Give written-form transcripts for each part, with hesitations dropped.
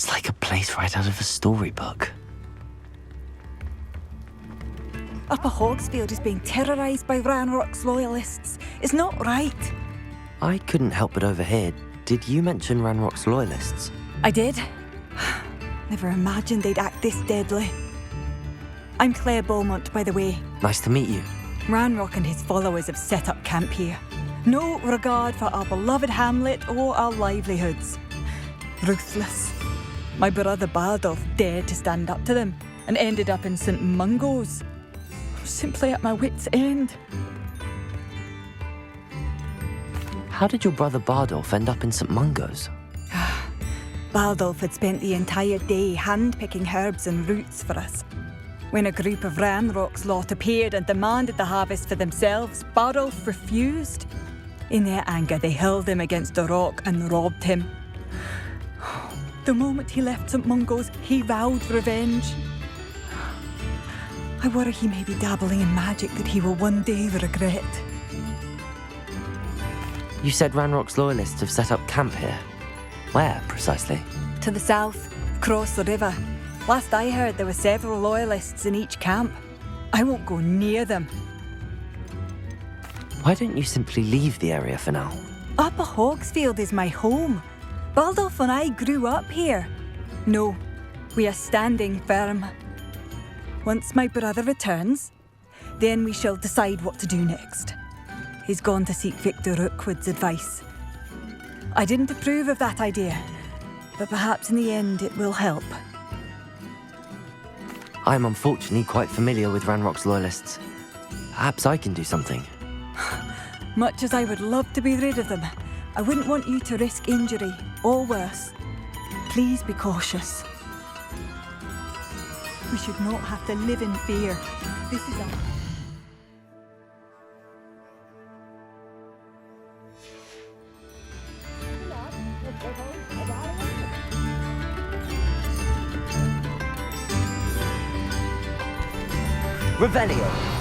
It's like a place right out of a storybook. Upper Hogsfield is being terrorised by Ranrock's loyalists. It's not right. I couldn't help but overhear. Did you mention Ranrock's loyalists? I did. Never imagined they'd act this deadly. I'm Claire Beaumont, by the way. Nice to meet you. Ranrock and his followers have set up camp here. No regard for our beloved hamlet or our livelihoods. Ruthless. My brother Bardolph dared to stand up to them and ended up in St. Mungo's. I'm simply at my wit's end. How did your brother Bardolph end up in St. Mungo's? Bardolph had spent the entire day hand-picking herbs and roots for us. When a group of Ranrock's lot appeared and demanded the harvest for themselves, Bardolph refused. In their anger, they hurled him against a rock and robbed him. The moment he left St. Mungo's, he vowed revenge. I worry he may be dabbling in magic that he will one day regret. You said Ranrock's loyalists have set up camp here. Where, precisely? To the south, across the river. Last I heard, there were several loyalists in each camp. I won't go near them. Why don't you simply leave the area for now? Upper Hogsfield is my home. Bardolph and I grew up here. No, we are standing firm. Once my brother returns, then we shall decide what to do next. He's gone to seek Victor Rookwood's advice. I didn't approve of that idea, but perhaps in the end it will help. I'm unfortunately quite familiar with Ranrock's loyalists. Perhaps I can do something. Much as I would love to be rid of them, I wouldn't want you to risk injury, or worse. Please be cautious. We should not have to live in fear. This is our... Revelio!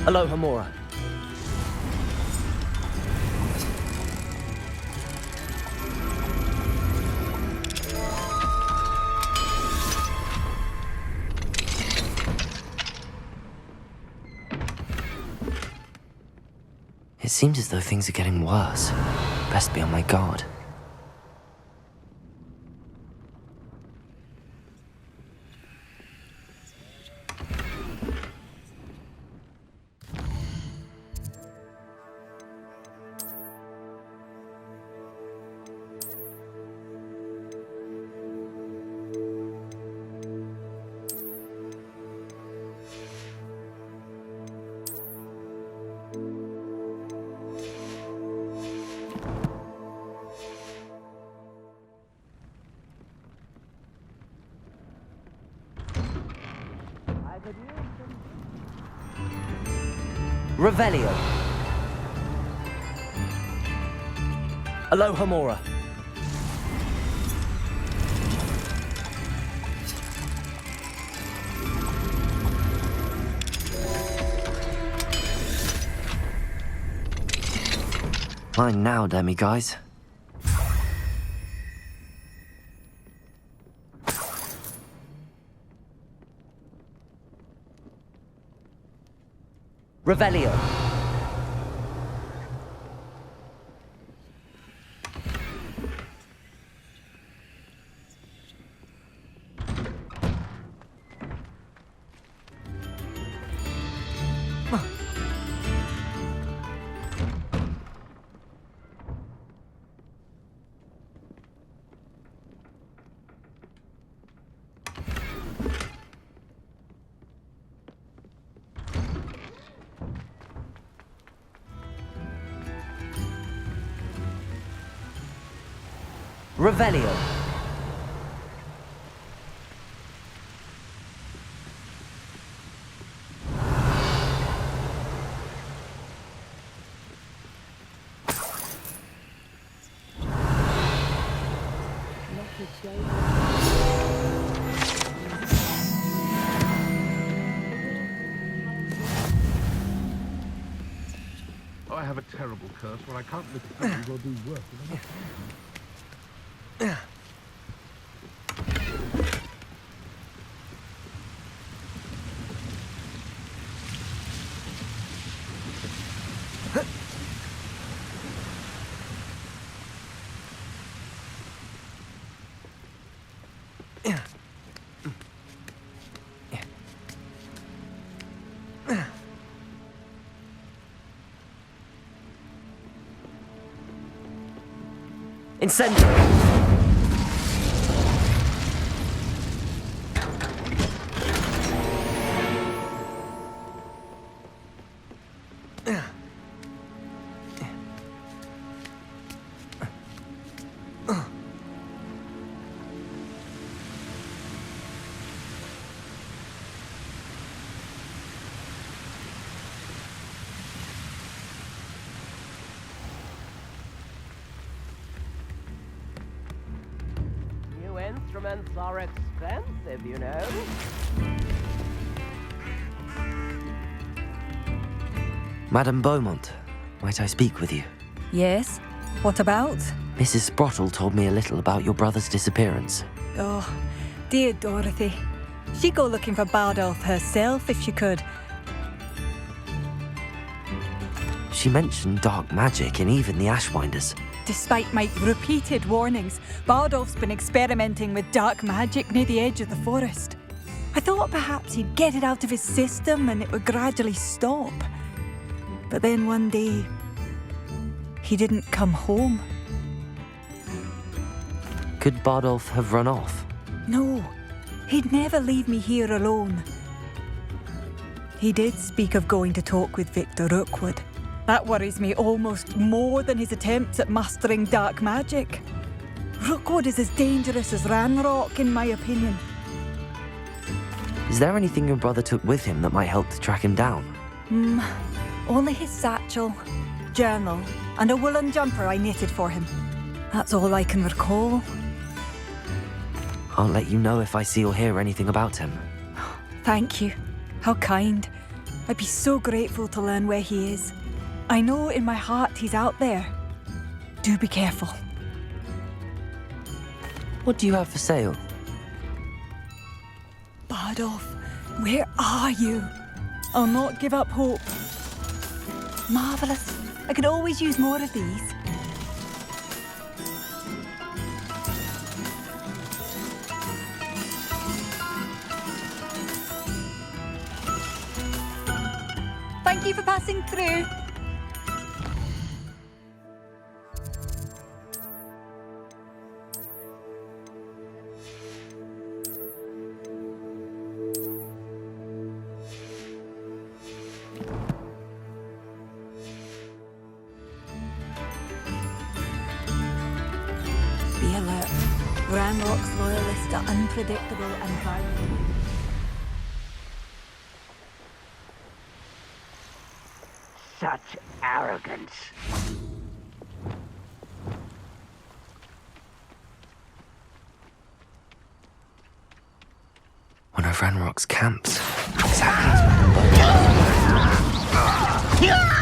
Aloha Mora. It seems as though things are getting worse. Best be on my guard. Revelio. Aloha Mora. Mine now, demi-guys. Revelio. Revelio. I have a terrible curse where I can't lift food or do work. Incendio! Instruments are expensive, you know. Madame Beaumont, might I speak with you? Yes? What about? Mrs. Sprottle told me a little about your brother's disappearance. Oh, dear Dorothy. She'd go looking for Bardolph herself if she could. She mentioned dark magic and even the Ashwinders. Despite my repeated warnings, Bardolph's been experimenting with dark magic near the edge of the forest. I thought perhaps he'd get it out of his system and it would gradually stop. But then one day, he didn't come home. Could Bardolph have run off? No, he'd never leave me here alone. He did speak of going to talk with Victor Rookwood. That worries me almost more than his attempts at mastering dark magic. Rookwood is as dangerous as Ranrock, in my opinion. Is there anything your brother took with him that might help to track him down? Only his satchel, journal, and a woolen jumper I knitted for him. That's all I can recall. I'll let you know if I see or hear anything about him. Thank you. How kind. I'd be so grateful to learn where he is. I know in my heart he's out there. Do be careful. What do you have for sale? Bardolph, where are you? I'll not give up hope. Marvellous. I could always use more of these. Thank you for passing through. Be alert. Ranrock's loyalists are unpredictable and violent. Such arrogance. One of Ranrock's camps. Exactly as Madame Beaumont.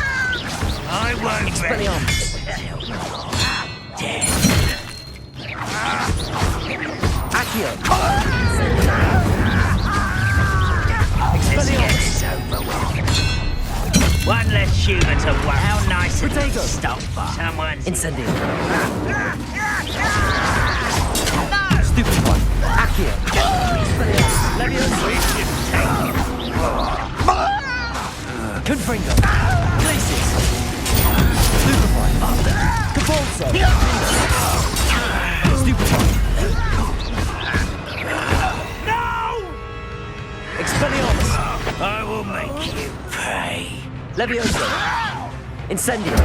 I won't Expelliarmus. Dead. Accio. Let's get this over with. One less human to worry. How nice of you to stop by. Someone's... Incendio. Stupid one. Accio. Expelliarmus. Leviosa. Confringo. Glacis. Stupefy. Cabalso. Stupefy. No! Expelliarmus. I will make you pay. Leviosa. Incendio.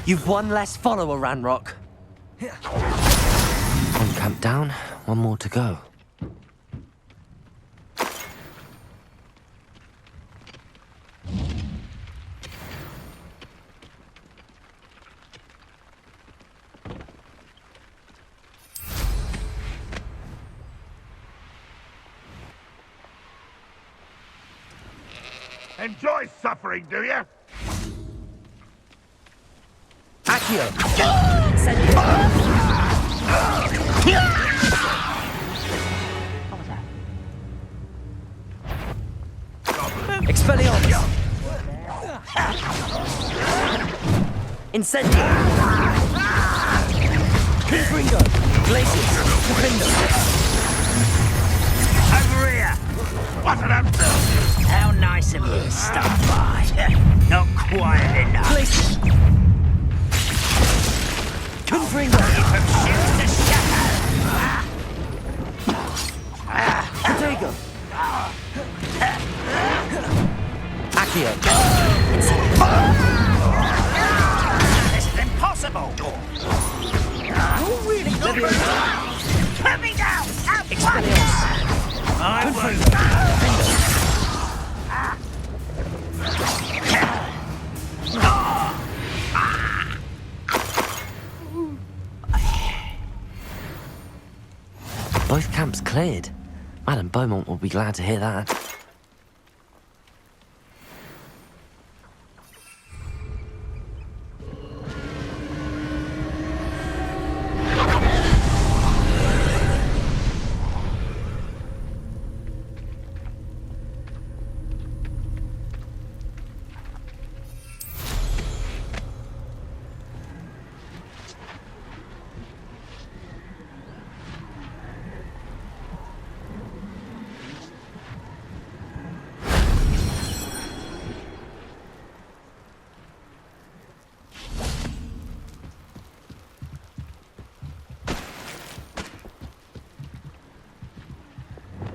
You've one less follower, Ranrock. One camp down, one more to go. Enjoy suffering, do you? Accio! Expelliarmus! Incendio! Confringo! Glacius! Defendo! Over here! What an answer! How nice of you to stop by. Not quiet enough. Glacius! Confringo! From shoot to shadow. Protego! Accio! This is impossible. You're really good. Put me down at Expelliarmus! once. I won't. Both camps cleared. Madame Beaumont will be glad to hear that.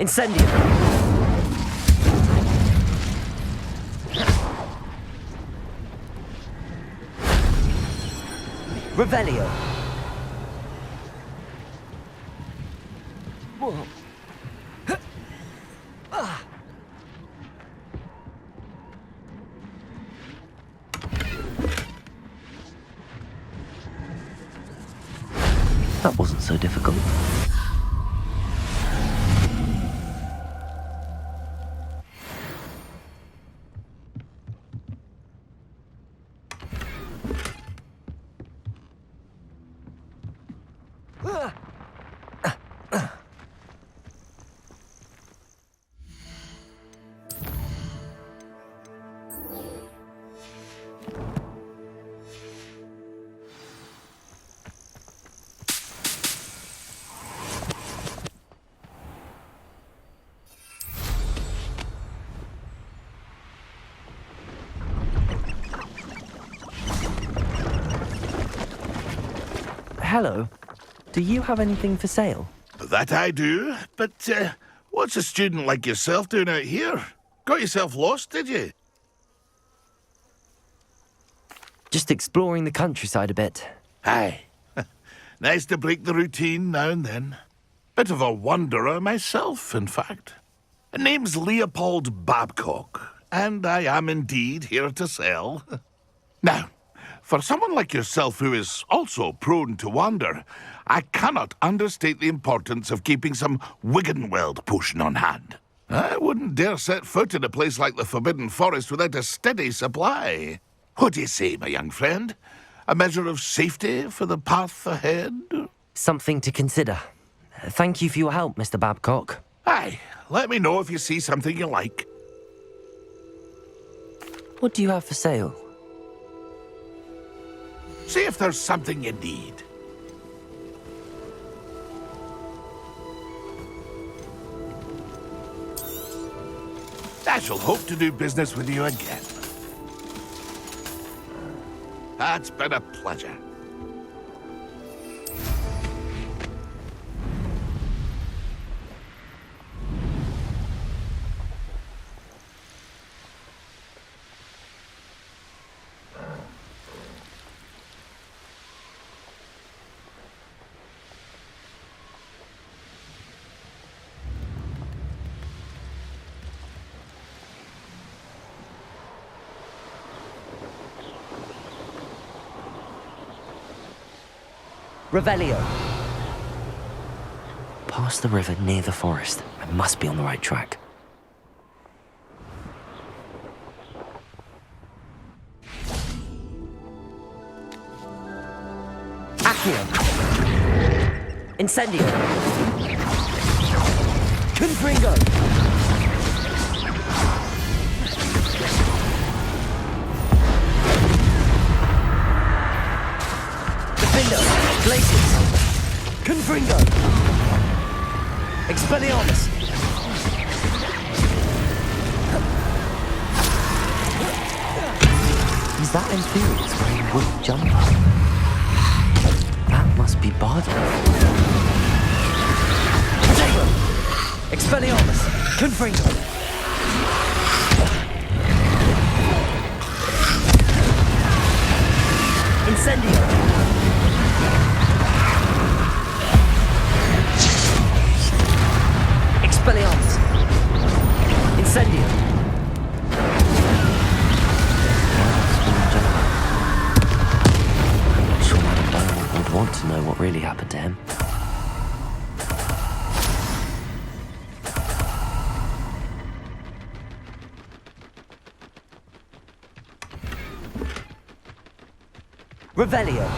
Incendio! Revelio! Whoa. That wasn't so difficult. Hello. Do you have anything for sale? That I do, but what's a student like yourself doing out here? Got yourself lost, did you? Just exploring the countryside a bit. Aye. Nice to break the routine now and then. Bit of a wanderer myself, in fact. Name's Leopold Babcock, and I am indeed here to sell. Now, for someone like yourself who is also prone to wander, I cannot understate the importance of keeping some Wiggenweld potion on hand. I wouldn't dare set foot in a place like the Forbidden Forest without a steady supply. What do you say, my young friend? A measure of safety for the path ahead? Something to consider. Thank you for your help, Mr. Babcock. Aye, let me know if you see something you like. What do you have for sale? See if there's something you need. I shall hope to do business with you again. That's been a pleasure. Revelio. Past the river near the forest. I must be on the right track. Incendio! Confringo! Defender! Glacius! Confringo! Expelliarmus! Is that Inferior's wearing wood jumper? That must be Bardo. Potato! Expelliarmus! Confringo! Incendio! Expelliarmus! Incendio! I'm not sure Madame Beaumont would want to know what really happened to him. Revelio!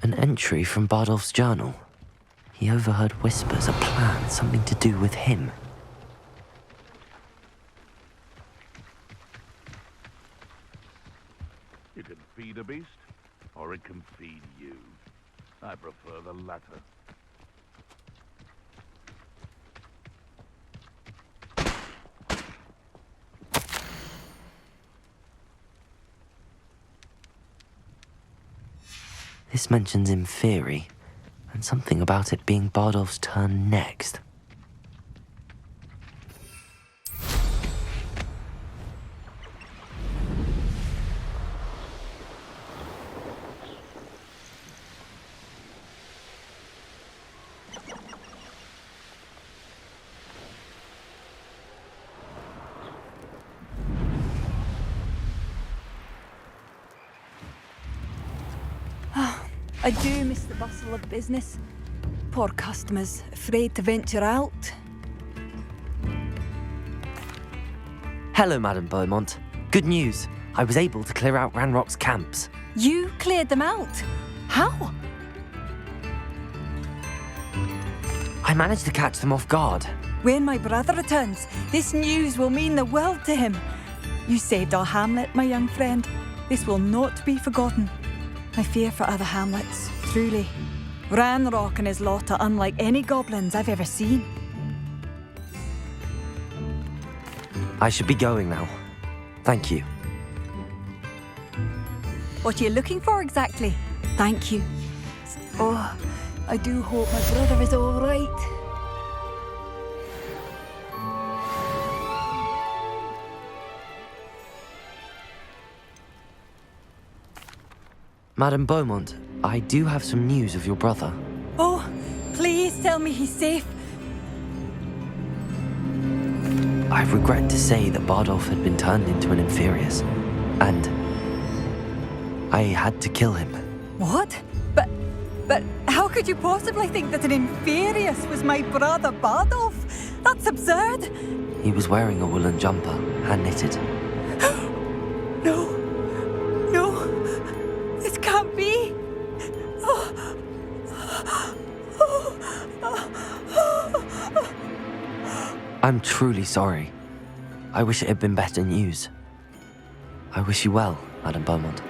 An entry from Bardolph's journal. He overheard whispers, a plan, something to do with him. You can feed a beast, or it can feed you. I prefer the latter. This mentions Inferi, and something about it being Bardolph's turn next. I do miss the bustle of business. Poor customers, afraid to venture out. Hello, Madame Beaumont. Good news. I was able to clear out Ranrock's camps. You cleared them out? How? I managed to catch them off guard. When my brother returns, this news will mean the world to him. You saved our hamlet, my young friend. This will not be forgotten. I fear for other hamlets, truly. Ranrock and his lot are unlike any goblins I've ever seen. I should be going now. Thank you. What are you looking for exactly? Thank you. Oh, I do hope my brother is all right. Madame Beaumont, I do have some news of your brother. Oh, please tell me he's safe. I regret to say that Bardolph had been turned into an Inferius, and I had to kill him. What? But how could you possibly think that an Inferius was my brother Bardolph? That's absurd. He was wearing a woolen jumper, hand-knitted. No. This can't be. I'm truly sorry. I wish it had been better news. I wish you well, Madame Beaumont.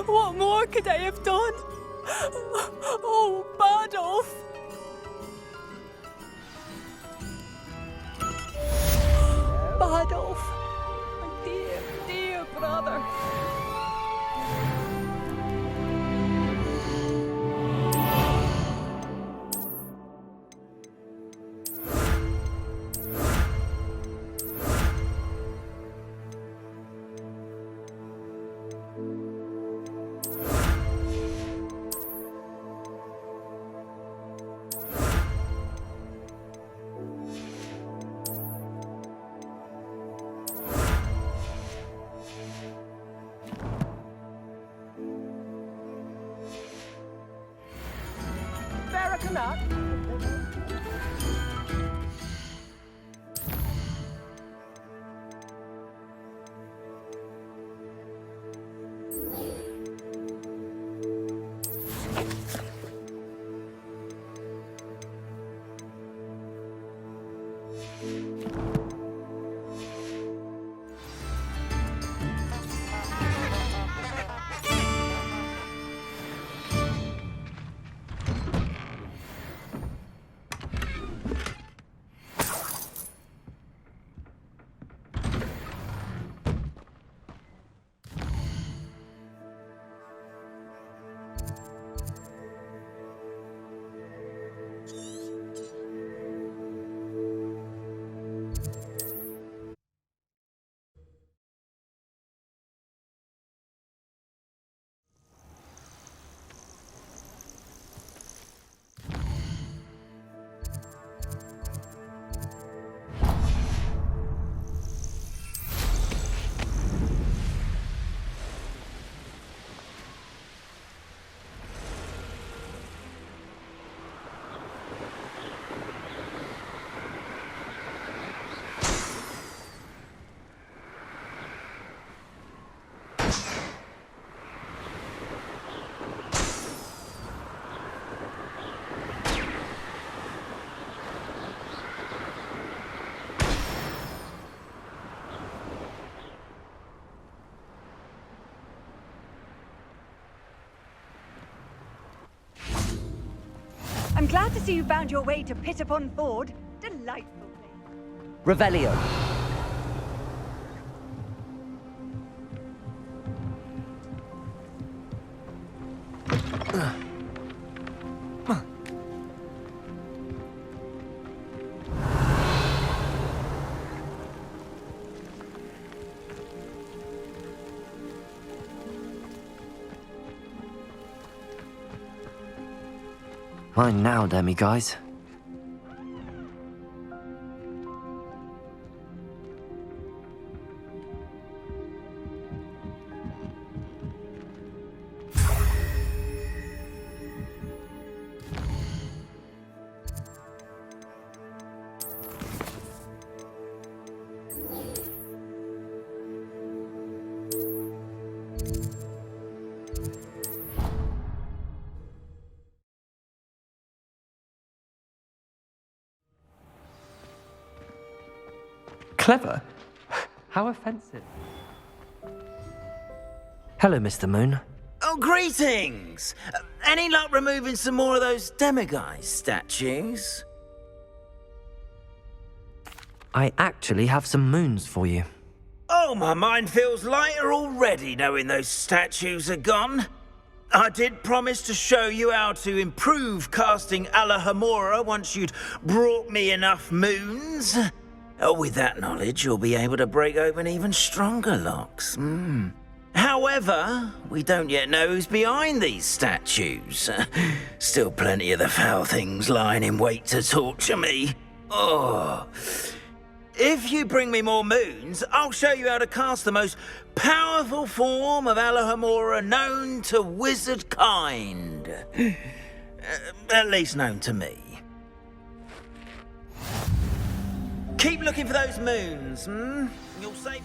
What more could I have done? Oh, Bardolph. Bardolph. My dear, dear brother. Barrack I'm glad to see you found your way to Pit upon Ford. Delightful place. Revelio. Mine now, demi-guys. Clever? How offensive. Hello, Mr. Moon. Oh, greetings! Any luck removing some more of those demiguise statues? I actually have some moons for you. Oh, my mind feels lighter already knowing those statues are gone. I did promise to show you how to improve casting Alohomora once you'd brought me enough moons. With that knowledge, you'll be able to break open even stronger locks. However, we don't yet know who's behind these statues. Still plenty of the foul things lying in wait to torture me. Oh. If you bring me more moons, I'll show you how to cast the most powerful form of Alohomora known to wizard kind. At least known to me. Keep looking for those moons, You'll save...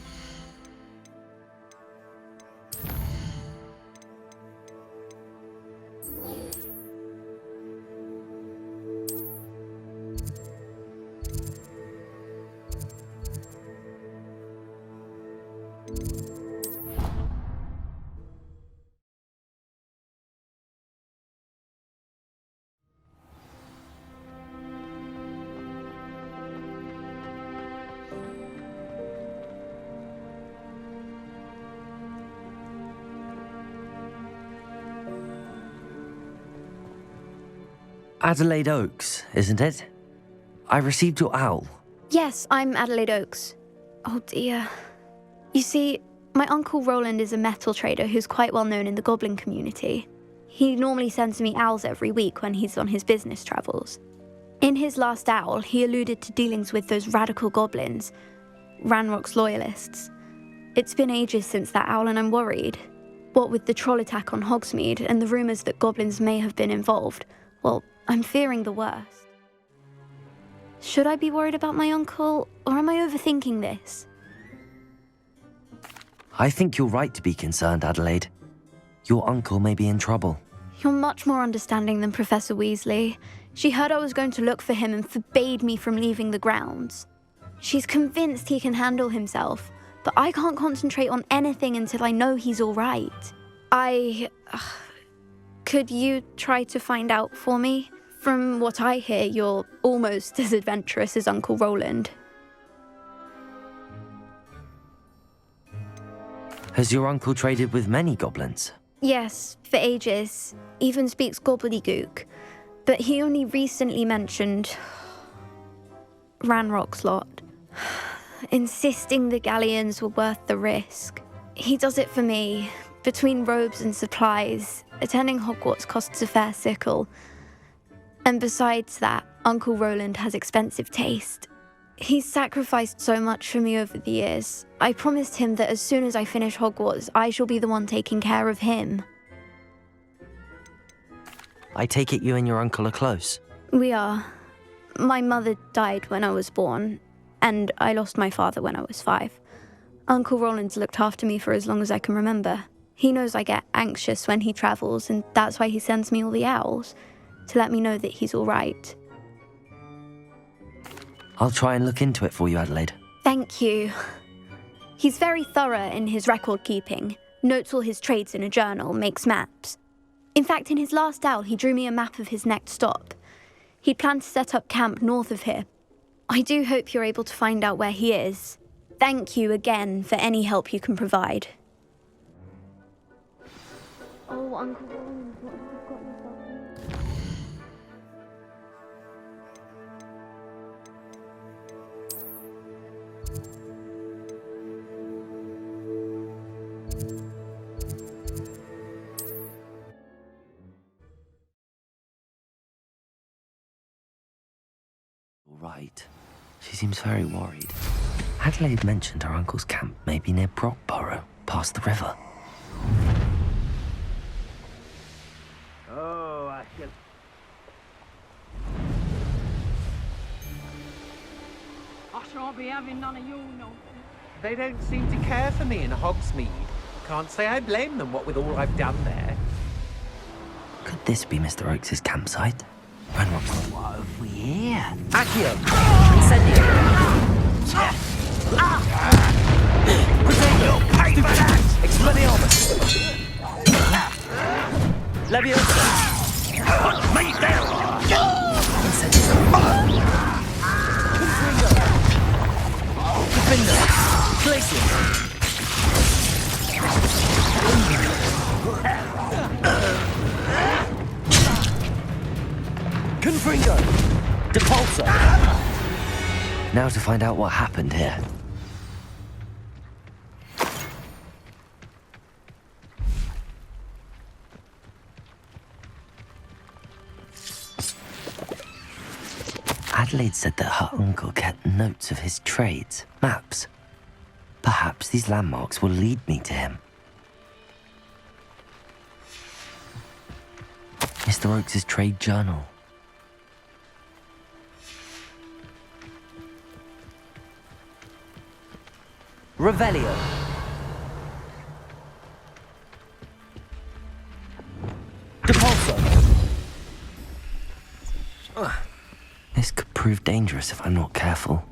Adelaide Oaks, isn't it? I received your owl. Yes, I'm Adelaide Oaks. Oh dear. You see, my uncle Roland is a metal trader who's quite well known in the goblin community. He normally sends me owls every week when he's on his business travels. In his last owl, he alluded to dealings with those radical goblins, Ranrock's loyalists. It's been ages since that owl and I'm worried. What with the troll attack on Hogsmeade and the rumours that goblins may have been involved, well, I'm fearing the worst. Should I be worried about my uncle, or am I overthinking this? I think you're right to be concerned, Adelaide. Your uncle may be in trouble. You're much more understanding than Professor Weasley. She heard I was going to look for him and forbade me from leaving the grounds. She's convinced he can handle himself, but I can't concentrate on anything until I know he's all right. Could you try to find out for me? From what I hear, you're almost as adventurous as Uncle Roland. Has your uncle traded with many goblins? Yes, for ages. Even speaks gobbledygook. But he only recently mentioned Ranrock's lot, insisting the galleons were worth the risk. He does it for me. Between robes and supplies, attending Hogwarts costs a fair sickle. And besides that, Uncle Roland has expensive taste. He's sacrificed so much for me over the years. I promised him that as soon as I finish Hogwarts, I shall be the one taking care of him. I take it you and your uncle are close. We are. My mother died when I was born, and I lost my father when I was 5. Uncle Roland's looked after me for as long as I can remember. He knows I get anxious when he travels, and that's why he sends me all the owls, to let me know that he's all right. I'll try and look into it for you, Adelaide. Thank you. He's very thorough in his record keeping, notes all his trades in a journal, makes maps. In fact, in his last owl, he drew me a map of his next stop. He'd planned to set up camp north of here. I do hope you're able to find out where he is. Thank you again for any help you can provide. Oh, Uncle Roland, what have you got yourself into? Right. She seems very worried. Adelaide mentioned her uncle's camp may be near Brockborough, past the river. Oh, I shan't be having none of your nonsense. They don't seem to care for me in Hogsmeade. Can't say I blame them, what with all I've done there. Could this be Mr. Oakes' campsite? Ranrock's lot. What have we here? Accio! You'll pay for that! Expelliarmus! Leviosa! Put me down! Defender! Glacier! Confringo! Depulsor! Now to find out what happened here. Adelaide said that her uncle kept notes of his trades, maps. Perhaps these landmarks will lead me to him. Mr. Oakes' trade journal. Revelio. Depulso. This could prove dangerous if I'm not careful.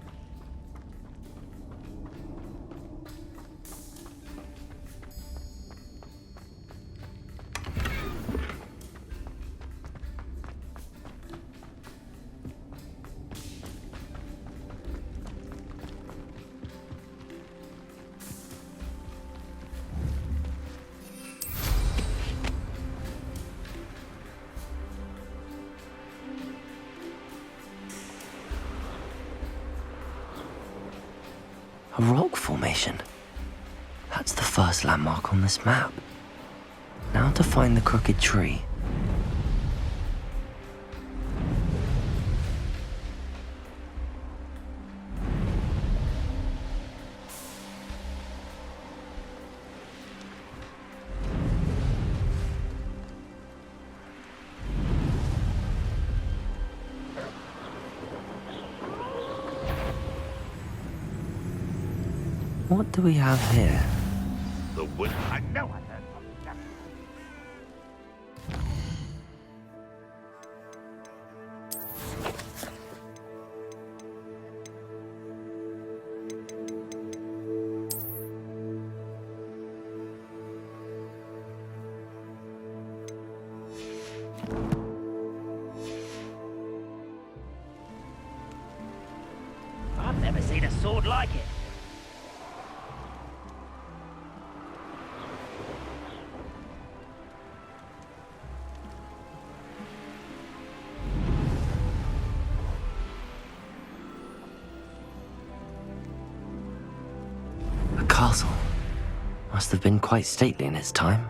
A rock formation. That's the first landmark on this map. Now to find the crooked tree. What do we have here? The wood. I know I heard from need a sword like it. A castle. Must have been quite stately in its time.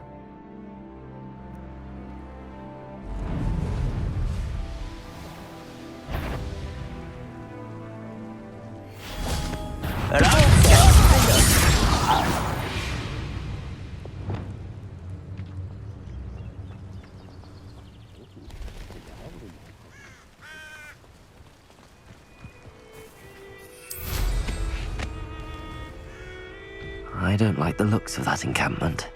I don't like the looks of that encampment.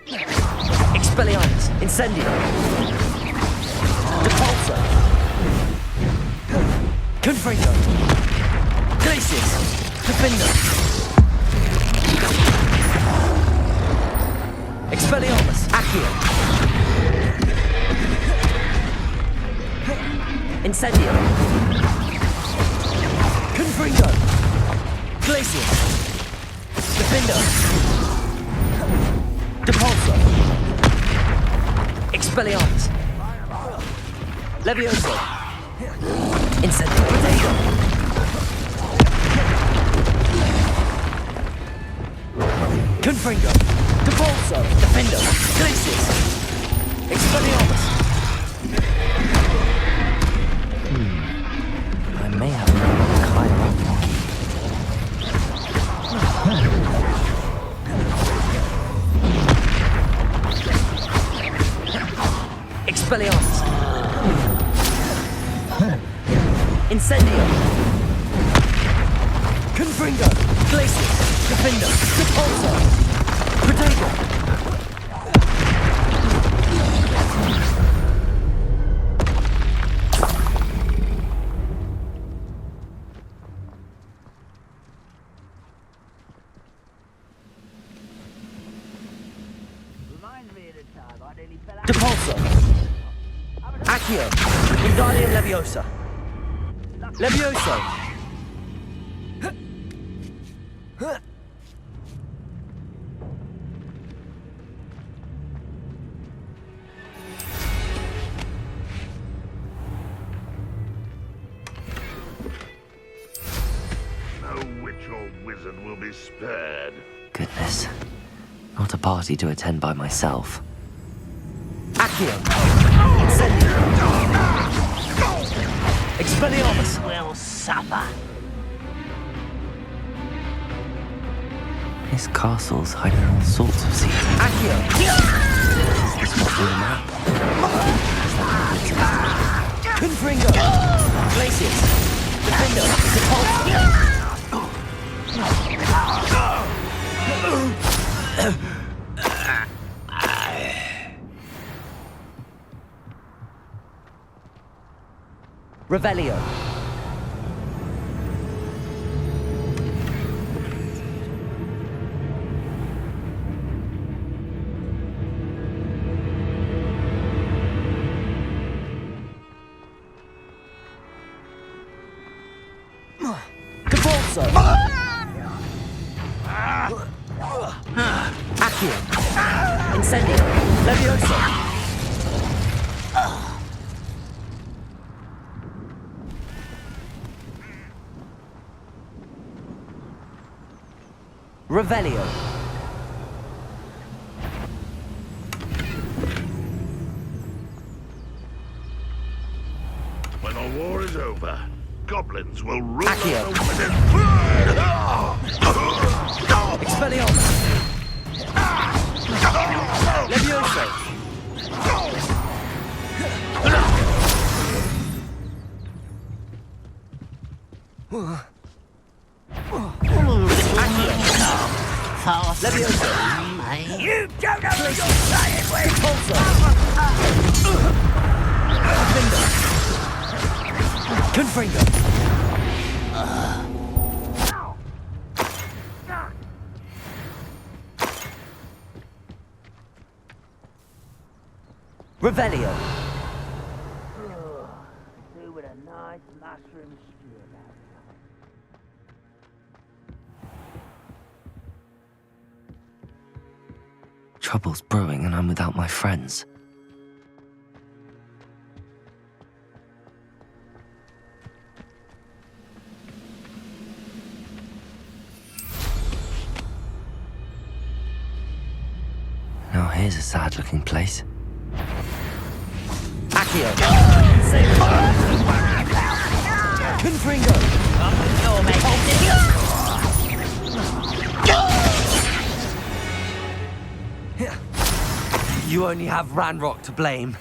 Expelliarmus, Incendio. Depulso. Confringo. Glacius. Defender. Expelliarmus, Accio. Incendio. Confringo. Glacius. Defender. Depulso. Expelliarmus. Levioso. Incendio. Potato. Confringo. Depulso. Defender. Glacius. Expelliarmus. I may have to look higher up. Expelliarmus. Incendio. Confringo. Glacius. Defender. Depulso. Protego. Depulso. Accio. Wingardium Leviosa. Levioso. No witch or wizard will be spared. Goodness. Not a party to attend by myself. Accio. Incendio. Expelliarmus. Will suffer. This castle's hiding all sorts of secrets. Accio. Is this what we're map? Confringo. Glacius. Defender. Depulso. Revelio. Depulso. Accio. Incendio. Levioso. Revelio. When the war is over, goblins will rule Accio. the wizards. Expelliarmus. Levioso. Levioso. You don't know what you're saying with! Repulsor. Confringo. Revelio. Who would have known? nice mushroom stew about Trouble's brewing and I'm without my friends. Now here's a sad-looking place. Accio! Save Confringo! You only have Ranrock to blame.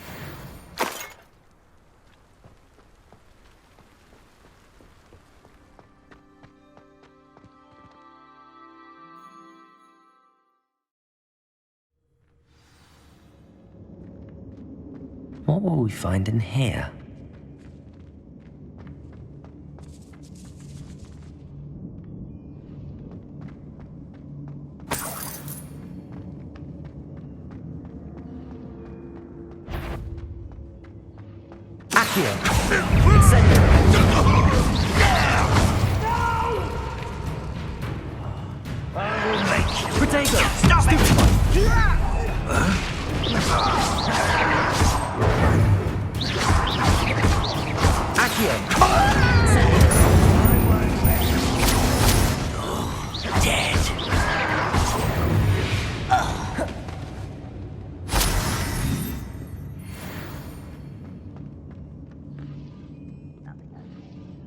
What will we find in here? Accio! Incendio! Protego! Stop it! Accio! dead.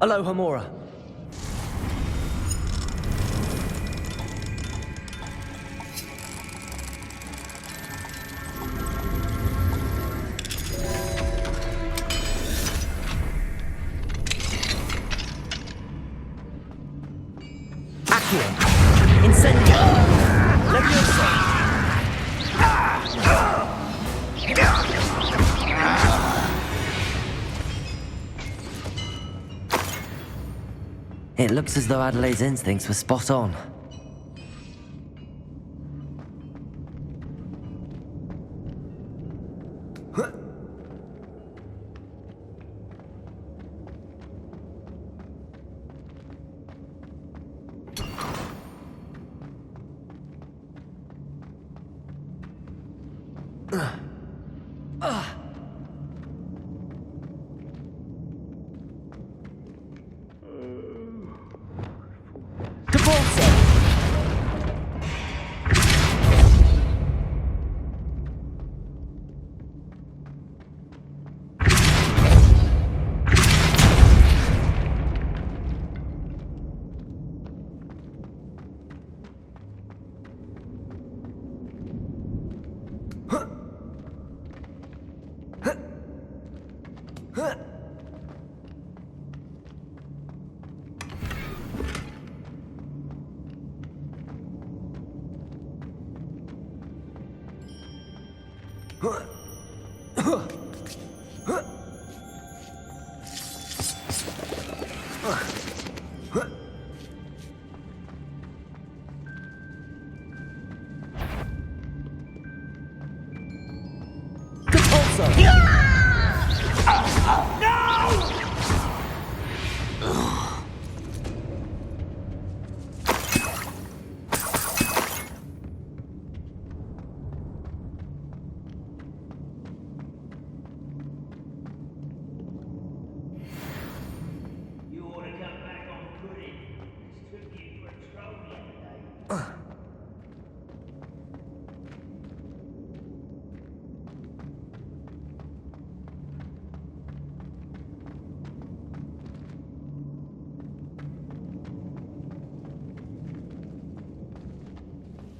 Aloha Mora. Accio. Incendio. Leviosa. It looks as though Adelaide's instincts were spot on.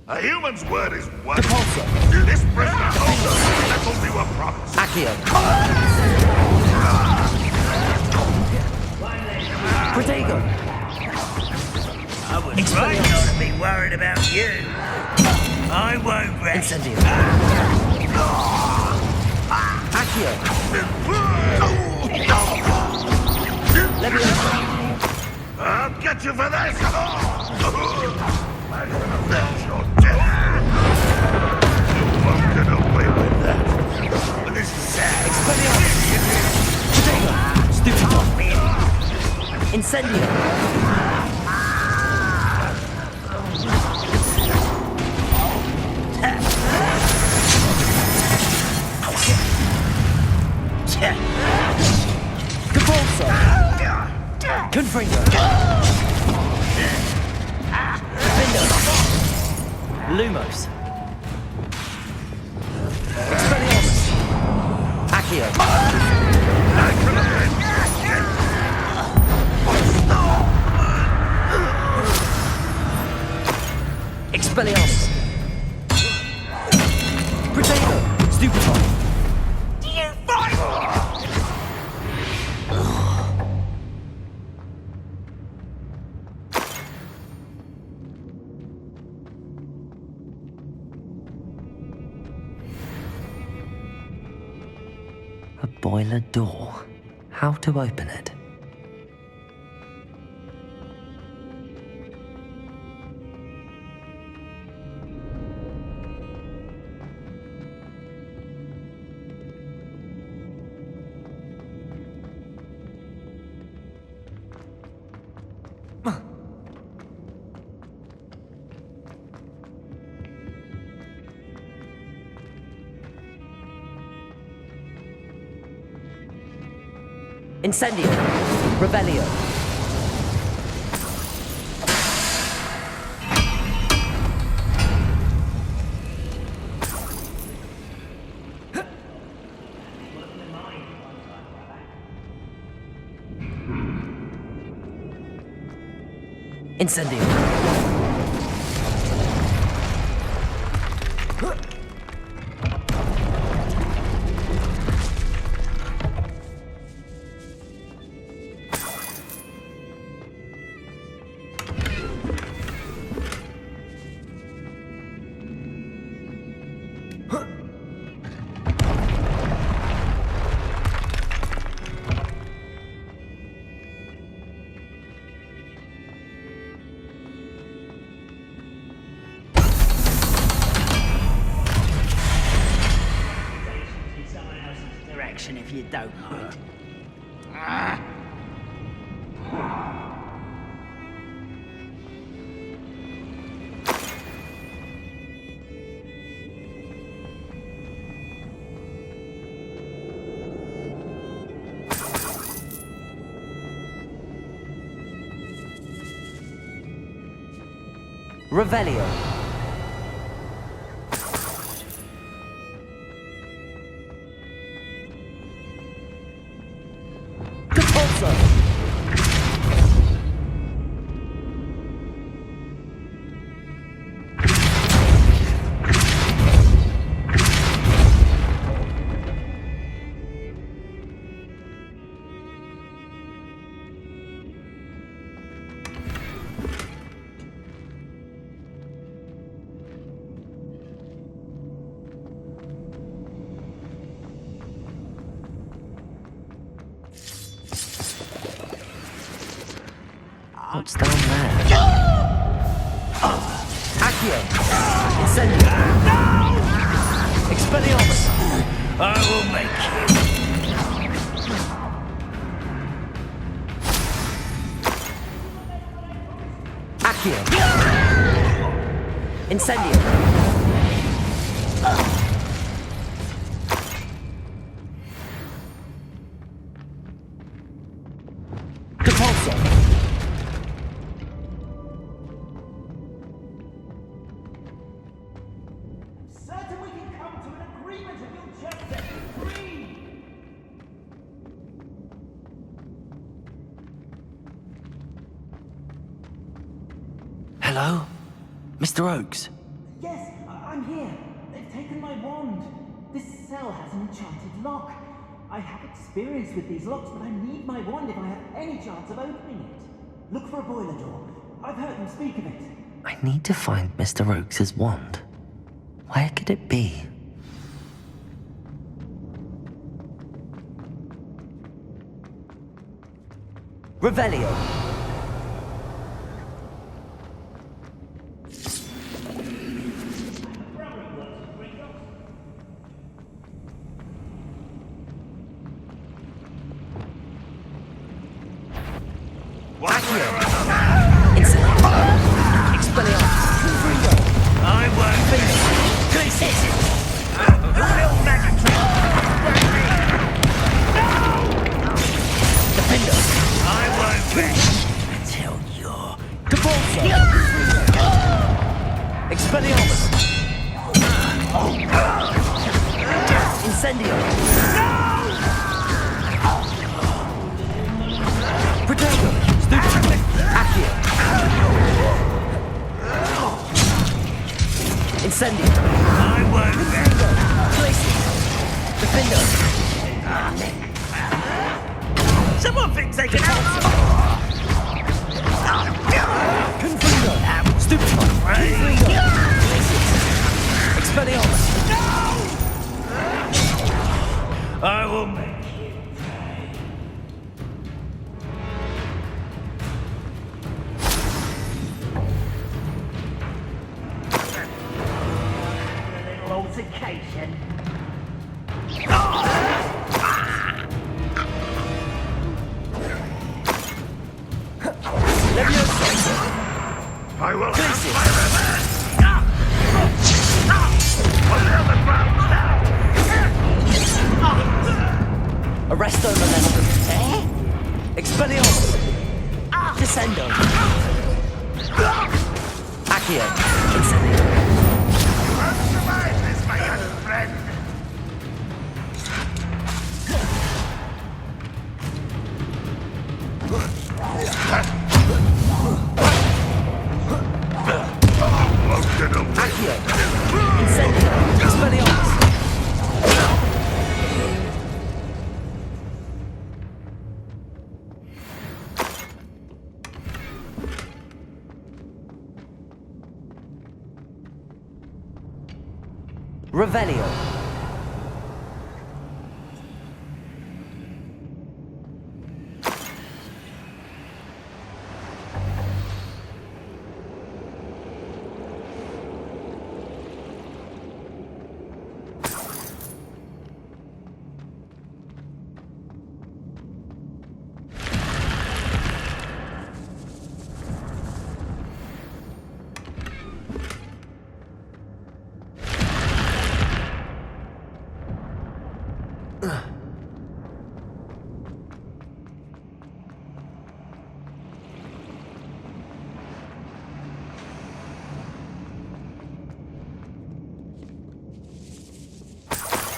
A human's word is worth. This prisoner told us that will do a promise. Accio. Protego. I was right not to be worried about you. I won't rest. Incendio. Accio. Leviosa. I'll get you for this! I'm gonna avenge your death! You won't get away with that. This is sad. Expelliarmus. Protego. Stupid. Incendio! Capolso! Confringo! Bindo! Lumos! Expelliarmus! Accio! Expelliarmus! Protego! Stupefy! A boiler door. How to open it? Incendio! Revelio! Incendio! If you don't mind. Revelio! What's down there? Accio! Incendio! Expelliarmus! I will make you. Accio! Incendio! Capolso! Certain we can come to an agreement if you'll just set me free. Hello? Mr. Oakes? Yes, I'm here. They've taken my wand. This cell has an enchanted lock. I have experience with these locks, but I need my wand if I have any chance of opening it. Look for a boiler door. I've heard them speak of it. I need to find Mr. Oakes' wand. Where could it be? Revelio! Accio. Incendio. Expelliarmus. Confringo. I won't Fingers. This is your little magic trick. Defender. I won't rest until you're Capulso. Expelliarmus. Incendio. Protego. Stupid. Accio. Incendio. I won't rest. Glacius. Defender. Someone fix taken out. Confringo. Stupid. Confringo. Glacius. Expelliarmus. I will make you A little altercation. I will have Glacius. my revenge! On the other ground now! Arresto Molestum. Expelliarmus. Descendo. Accio. Incendio. Survive this, my young friend! Accio. Incendio. Expelliarmus. Revelio.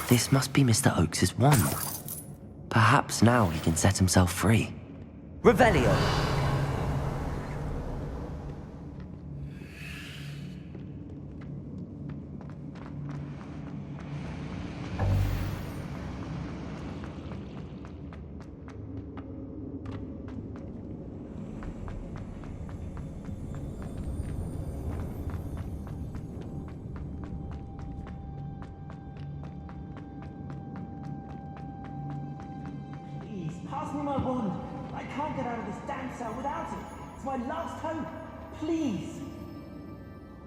This must be Mr. Oakes's wand. Perhaps now he can set himself free. Revelio. Please, pass me my wand. I can't get out of this damn cell without it. It's my last hope. Please.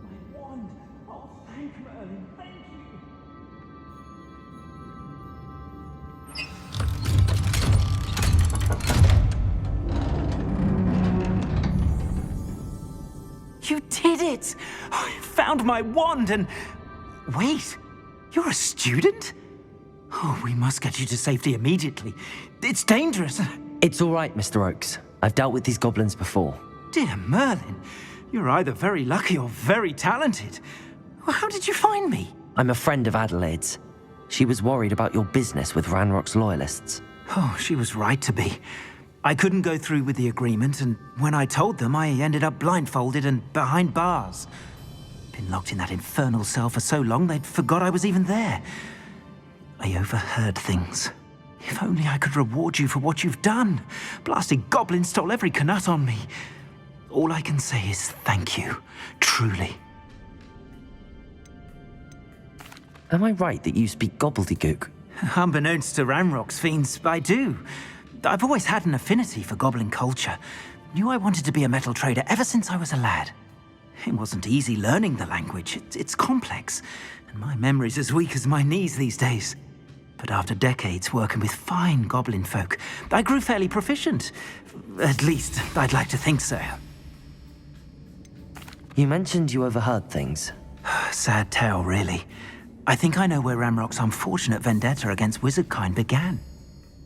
My wand. Oh, thank Merlin. Thank you. You did it! I found my wand and... Wait, you're a student? Oh, we must get you to safety immediately. It's dangerous. It's all right, Mr. Oakes. I've dealt with these goblins before. Dear Merlin, you're either very lucky or very talented. Well, how did you find me? I'm a friend of Adelaide's. She was worried about your business with Ranrock's loyalists. Oh, she was right to be. I couldn't go through with the agreement, and when I told them, I ended up blindfolded and behind bars. Been locked in that infernal cell for so long, they'd forgot I was even there. I overheard things. If only I could reward you for what you've done. Blasted goblin stole every canut on me. All I can say is thank you, truly. Am I right that you speak gobbledygook? Unbeknownst to Ranrock's fiends, I do. I've always had an affinity for goblin culture. Knew I wanted to be a metal trader ever since I was a lad. It wasn't easy learning the language. It's complex, and my memory's as weak as my knees these days. But after decades working with fine goblin folk, I grew fairly proficient. At least, I'd like to think so. You mentioned you overheard things. Sad tale, really. I think I know where Ranrock's unfortunate vendetta against wizardkind began.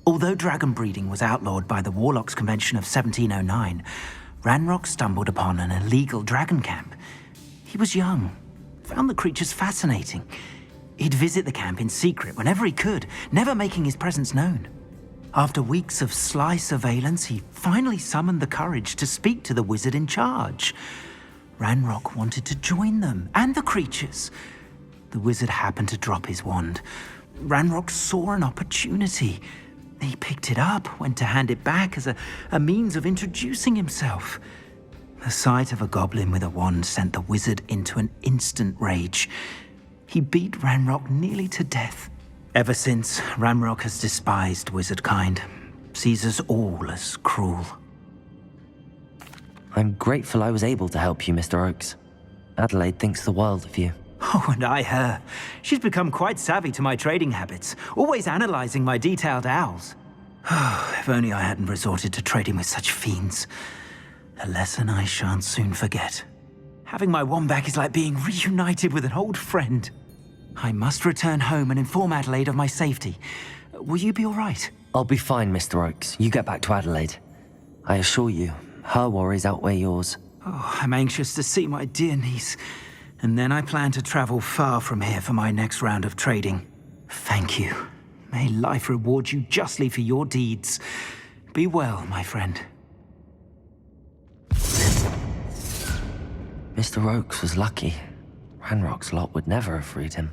Although dragon breeding was outlawed by the Warlocks Convention of 1709, Ranrock stumbled upon an illegal dragon camp. He was young, found the creatures fascinating. He'd visit the camp in secret whenever he could, never making his presence known. After weeks of sly surveillance, he finally summoned the courage to speak to the wizard in charge. Ranrock wanted to join them, and the creatures. The wizard happened to drop his wand. Ranrock saw an opportunity. He picked it up, went to hand it back as a means of introducing himself. The sight of a goblin with a wand sent the wizard into an instant rage. He beat Ranrock nearly to death. Ever since, Ranrock has despised wizardkind, sees us all as cruel. I'm grateful I was able to help you, Mr. Oakes. Adelaide thinks the world of you. Oh, and I her. She's become quite savvy to my trading habits, always analyzing my detailed owls. If only I hadn't resorted to trading with such fiends. A lesson I shan't soon forget. Having my wand back is like being reunited with an old friend. I must return home and inform Adelaide of my safety. Will you be all right? I'll be fine, Mr. Oakes. You get back to Adelaide. I assure you, her worries outweigh yours. Oh, I'm anxious to see my dear niece. And then I plan to travel far from here for my next round of trading. Thank you. May life reward you justly for your deeds. Be well, my friend. Mr. Oakes was lucky. Ranrock's lot would never have freed him.